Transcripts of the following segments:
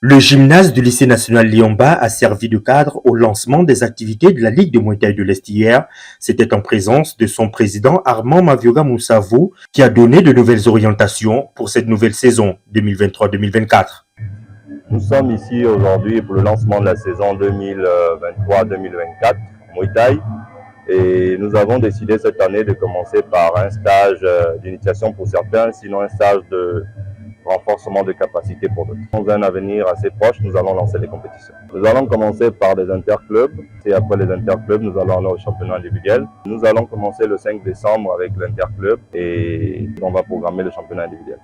Le gymnase du lycée national Lyon-Bas a servi de cadre au lancement des activités de la Ligue de Muay Thai de l'Est hier. C'était en présence de son président Armand Mavioga Moussavou qui a donné de nouvelles orientations pour cette nouvelle saison 2023-2024. Nous sommes ici aujourd'hui pour le lancement de la saison 2023-2024 Muay Thai et nous avons décidé cette année de commencer par un stage d'initiation pour certains, sinon un stage de renforcement de capacité pour d'autres. Dans un avenir assez proche, nous allons lancer les compétitions. Nous allons commencer par des interclubs et après les interclubs, nous allons aller au championnat individuel. Nous allons commencer le 5 décembre avec l'interclub et on va programmer le championnat individuel.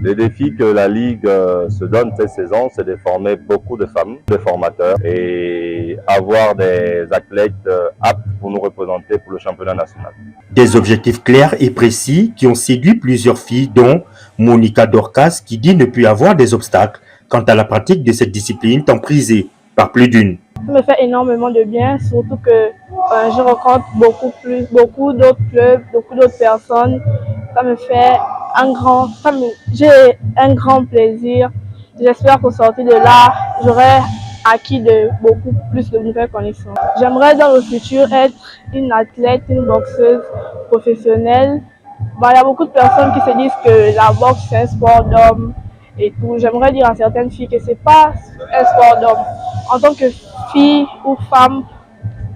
Les défis que la Ligue se donne cette saison, c'est de former beaucoup de femmes, de formateurs et avoir des athlètes aptes pour nous représenter pour le championnat national. Des objectifs clairs et précis qui ont séduit plusieurs filles, dont Monica Dorcas, qui dit ne plus avoir des obstacles quant à la pratique de cette discipline tant prisée par plus d'une. Ça me fait énormément de bien, surtout que je rencontre beaucoup d'autres clubs, beaucoup d'autres personnes. Ça me fait j'ai un grand plaisir. J'espère qu'au sortir de là, j'aurai acquis beaucoup plus de nouvelles connaissances. J'aimerais dans le futur être une athlète, une boxeuse professionnelle. Il y a beaucoup de personnes qui se disent que la boxe c'est un sport d'homme et tout. J'aimerais dire à certaines filles que c'est pas un sport d'homme. En tant que fille ou femme,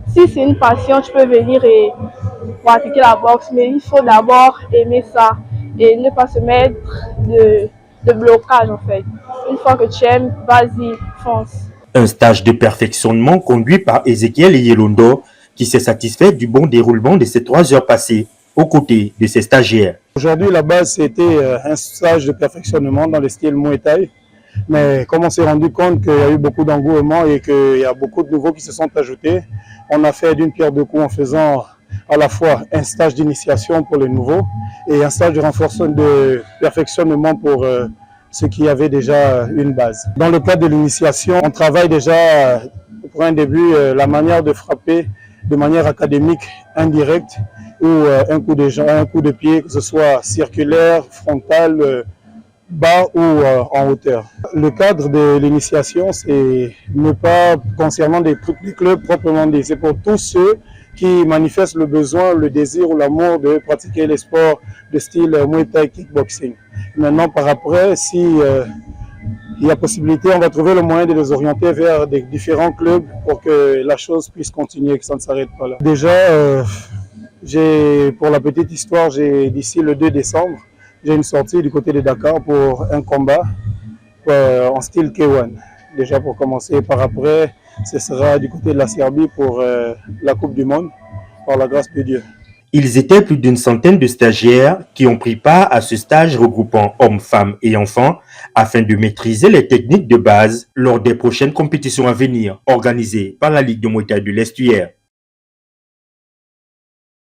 si c'est une passion, tu peux venir et pratiquer la boxe, mais il faut d'abord aimer ça et ne pas se mettre de blocage en fait. Une fois que tu aimes, vas-y, fonce. Un stage de perfectionnement conduit par Ezekiel Yelondo qui s'est satisfait du bon déroulement de ces 3 heures passées aux côtés de ses stagiaires. Aujourd'hui, la base, c'était un stage de perfectionnement dans le style Muay Thai. Mais comme on s'est rendu compte qu'il y a eu beaucoup d'engouement et qu'il y a beaucoup de nouveaux qui se sont ajoutés, on a fait d'une pierre deux coups en faisant à la fois un stage d'initiation pour les nouveaux et un stage de renforcement de perfectionnement pour ceux qui avaient déjà une base. Dans le cadre de l'initiation, on travaille déjà pour un début la manière de frapper de manière académique indirecte ou un coup de pied, que ce soit circulaire, frontal, bas ou en hauteur. Le cadre de l'initiation, c'est ne pas concernant des clubs proprement dit. C'est pour tous ceux qui manifestent le besoin, le désir ou l'amour de pratiquer les sports de style Muay Thai kickboxing. Maintenant, par après, si il y a possibilité, on va trouver le moyen de les orienter vers des différents clubs pour que la chose puisse continuer, que ça ne s'arrête pas là. Déjà, pour la petite histoire, d'ici le 2 décembre, j'ai une sortie du côté de Dakar pour un combat en style K1. Déjà pour commencer, par après, ce sera du côté de la Serbie pour la Coupe du Monde, par la grâce de Dieu. Ils étaient plus d'une centaine de stagiaires qui ont pris part à ce stage regroupant hommes, femmes et enfants afin de maîtriser les techniques de base lors des prochaines compétitions à venir organisées par la Ligue de Muay Thai de l'Est hier.